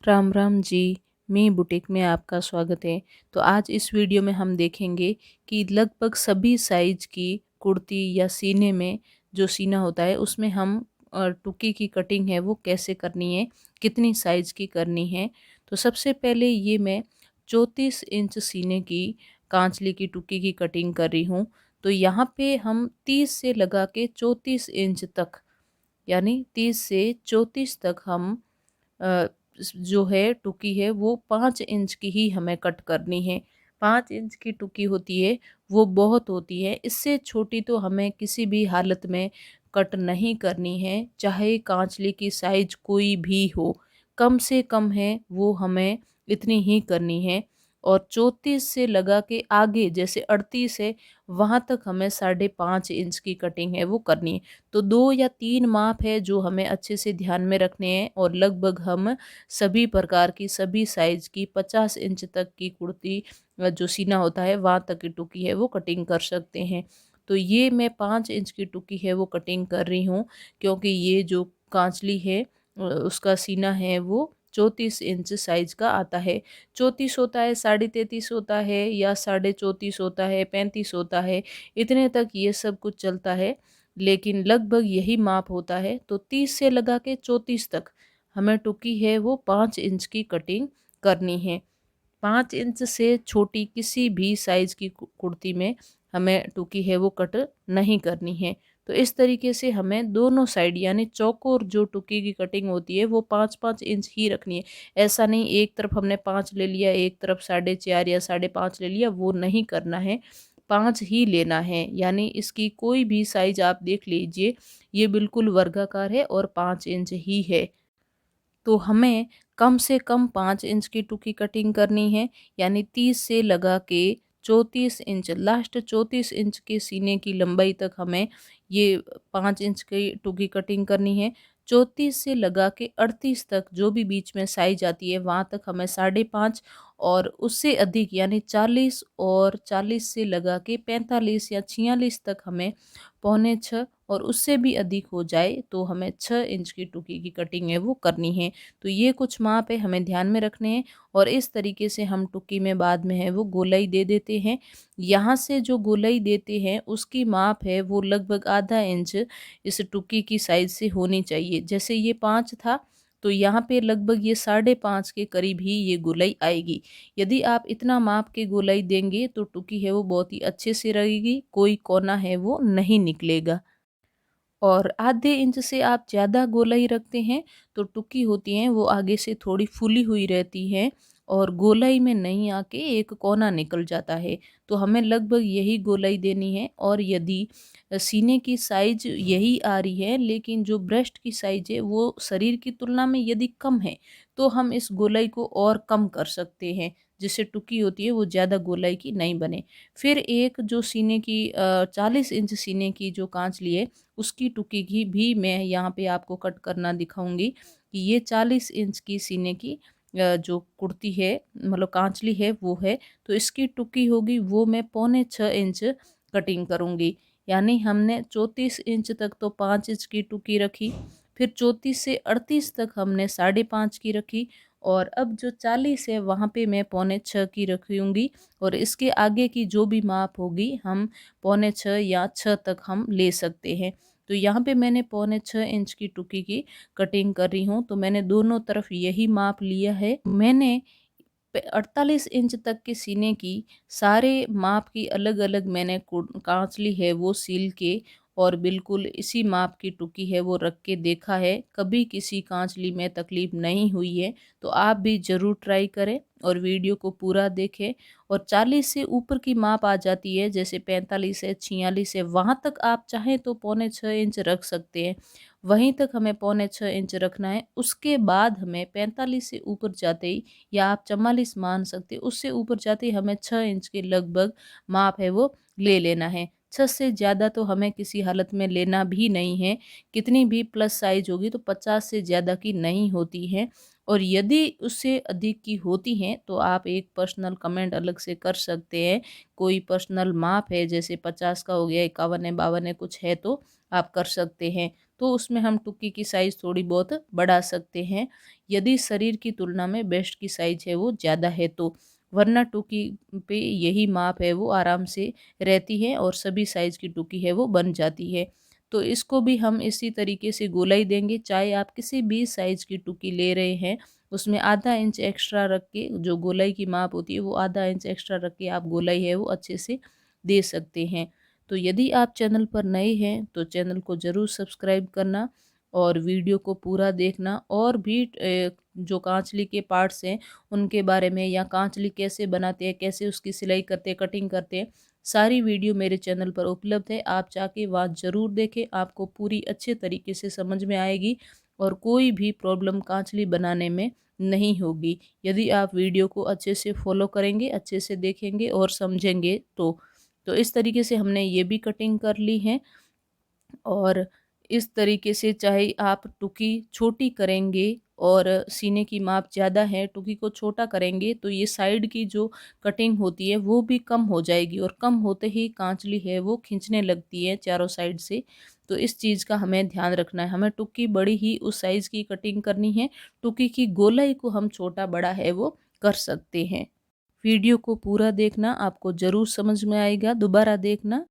राम राम जी। मैं बुटीक में आपका स्वागत है। तो आज इस वीडियो में हम देखेंगे कि लगभग सभी साइज की कुर्ती या सीने में जो सीना होता है उसमें हम टुकी की कटिंग है वो कैसे करनी है, कितनी साइज की करनी है। तो सबसे पहले ये मैं 34 इंच सीने की कांचली की टुकी की कटिंग कर रही हूँ। तो यहाँ पे हम 30 से लगा के 34 इंच तक, यानी 30 से 34 तक हम अ, जो है टुकी है वो 5 इंच की ही हमें कट करनी है। 5 इंच की टुकी होती है वो बहुत होती है, इससे छोटी तो हमें किसी भी हालत में कट नहीं करनी है, चाहे कांचले की साइज कोई भी हो। कम से कम है वो हमें इतनी ही करनी है। और 34 से लगा के आगे जैसे 38 है, वहाँ तक हमें 5.5 इंच की कटिंग है वो करनी है। तो 2 या 3 माप है जो हमें अच्छे से ध्यान में रखने हैं, और लगभग हम सभी प्रकार की सभी साइज की 50 इंच तक की कुर्ती जो सीना होता है वहाँ तक की टुकी है वो कटिंग कर सकते हैं। तो ये मैं 5 इंच की टुकी है वो कटिंग कर रही हूँ, क्योंकि ये जो कांचली है उसका सीना है वो 34 इंच साइज का आता है। 34 होता है, 33.5 होता है, या 34.5 होता है, 35 होता है, इतने तक ये सब कुछ चलता है। लेकिन लगभग यही माप होता है। तो 30 से लगा के 34 तक हमें टुकी है वो 5 इंच की कटिंग करनी है। 5 इंच से छोटी किसी भी साइज की कुर्ती में हमें टुकी है वो कट नहीं करनी है। तो इस तरीके से हमें दोनों साइड यानी चौकोर जो टुकी की कटिंग होती है वो 5-5 इंच ही रखनी है। ऐसा नहीं एक तरफ हमने 5 ले लिया, एक तरफ 4.5 या 5.5 ले लिया, वो नहीं करना है। 5 ही लेना है, यानी इसकी कोई भी साइज आप देख लीजिए, ये बिल्कुल वर्गाकार है और 5 इंच ही है। तो हमें कम से कम 5 इंच की टुकी कटिंग करनी है, यानी 30 से लगा के 34 इंच, लास्ट 34 इंच के सीने की लंबाई तक हमें ये 5 इंच की टुकी कटिंग करनी है। 34 से लगा के 38 तक जो भी बीच में साइज आती है वहाँ तक हमें 5.5, और उससे अधिक यानी 40, और 40 से लगा के 45 या 46 तक हमें 5.25, और उससे भी अधिक हो जाए तो हमें 6 इंच की टुकी की कटिंग है वो करनी है। तो ये कुछ माप है हमें ध्यान में रखने हैं, और इस तरीके से हम टुकी में बाद में है वो गोलाई दे देते हैं। यहाँ से जो गोलाई देते हैं उसकी माप है वो लगभग ½ इंच इस टुकी की साइज से होनी चाहिए। जैसे ये 5 था, तो यहाँ पे लगभग ये 5.5 के करीब ही ये गोलाई आएगी। यदि आप इतना माप के गोलाई देंगे तो टुकी है वो बहुत ही अच्छे से रहेगी, कोई कोना है वो नहीं निकलेगा। और ½ इंच से आप ज़्यादा गोलाई रखते हैं तो टुकी होती हैं वो आगे से थोड़ी फूली हुई रहती हैं, और गोलाई में नहीं आके एक कोना निकल जाता है। तो हमें लगभग यही गोलाई देनी है। और यदि सीने की साइज यही आ रही है लेकिन जो ब्रेस्ट की साइज है वो शरीर की तुलना में यदि कम है, तो हम इस गोलाई को और कम कर सकते हैं, जिससे टुकी होती है वो ज़्यादा गोलाई की नहीं बने। फिर एक जो सीने की 40 इंच सीने की जो कांचली है उसकी टुकी की भी मैं यहाँ पे आपको कट करना दिखाऊंगी कि ये 40 इंच की सीने की जो कुर्ती है, मतलब कांचली है वो है। तो इसकी टुकी होगी वो मैं 5.25 इंच कटिंग करूँगी। यानी हमने 34 इंच तक तो 5 इंच की टुकी रखी, फिर 34 से 38 तक हमने 5.5 की रखी, और अब जो 40 है वहाँ पे मैं 5.25 की रखूँगी। और इसके आगे की जो भी माप होगी हम 5.25 या 6 तक हम ले सकते हैं। तो यहाँ पे मैंने 5.25 इंच की टुकी की कटिंग कर रही हूँ, तो मैंने दोनों तरफ यही माप लिया है। मैंने 48 इंच तक के सीने की सारे माप की अलग अलग मैंने कांचली है वो सील के, और बिल्कुल इसी माप की टुकी है वो रख के देखा है, कभी किसी कांचली में तकलीफ नहीं हुई है। तो आप भी ज़रूर ट्राई करें और वीडियो को पूरा देखें। और 40 से ऊपर की माप आ जाती है, जैसे 45 है, 46 है, वहाँ तक आप चाहें तो 5.25 इंच रख सकते हैं। वहीं तक हमें 5.25 इंच रखना है। उसके बाद हमें 45 से ऊपर जाते ही, या आप 44 मान सकते हैं, उससे ऊपर जाते ही हमें 6 इंच के लगभग माप है वो ले लेना है। 6 से ज़्यादा तो हमें किसी हालत में लेना भी नहीं है। कितनी भी प्लस साइज होगी तो 50 से ज़्यादा की नहीं होती है। और यदि उससे अधिक की होती हैं तो आप एक पर्सनल कमेंट अलग से कर सकते हैं। कोई पर्सनल माप है जैसे 50 का हो गया, 51 है, 52 है, कुछ है तो आप कर सकते हैं। तो उसमें हम टुक्की की साइज़ थोड़ी बहुत बढ़ा सकते हैं, यदि शरीर की तुलना में ब्रेस्ट की साइज़ है वो ज़्यादा है तो। वरना टुक्की पे यही माप है वो आराम से रहती है और सभी साइज़ की टुक्की है वो बन जाती है। तो इसको भी हम इसी तरीके से गोलाई देंगे, चाहे आप किसी भी साइज़ की टुक्की ले रहे हैं, उसमें आधा इंच एक्स्ट्रा रख के, जो गोलाई की माप होती है वो आधा इंच एक्स्ट्रा रख के आप गोलाई है वो अच्छे से दे सकते हैं। तो यदि आप चैनल पर नए हैं तो चैनल को ज़रूर सब्सक्राइब करना और वीडियो को पूरा देखना, और भी जो कांचली के पार्ट्स हैं उनके बारे में, या कांचली कैसे बनाते हैं, कैसे उसकी सिलाई करते हैं, कटिंग करते हैं, सारी वीडियो मेरे चैनल पर उपलब्ध है। आप जाके वहाँ ज़रूर देखें, आपको पूरी अच्छे तरीके से समझ में आएगी और कोई भी प्रॉब्लम कांचली बनाने में नहीं होगी, यदि आप वीडियो को अच्छे से फॉलो करेंगे, अच्छे से देखेंगे और समझेंगे तो। तो इस तरीके से हमने ये भी कटिंग कर ली है। और इस तरीके से चाहे आप टुकी छोटी करेंगे और सीने की माप ज़्यादा है, टुकी को छोटा करेंगे तो ये साइड की जो कटिंग होती है वो भी कम हो जाएगी, और कम होते ही कांचली है वो खींचने लगती है चारों साइड से। तो इस चीज़ का हमें ध्यान रखना है, हमें टुकी बड़ी ही उस साइज़ की कटिंग करनी है, टुकी की गोलाई को हम छोटा बड़ा है वो कर सकते हैं। वीडियो को पूरा देखना, आपको ज़रूर समझ में आएगा, दोबारा देखना।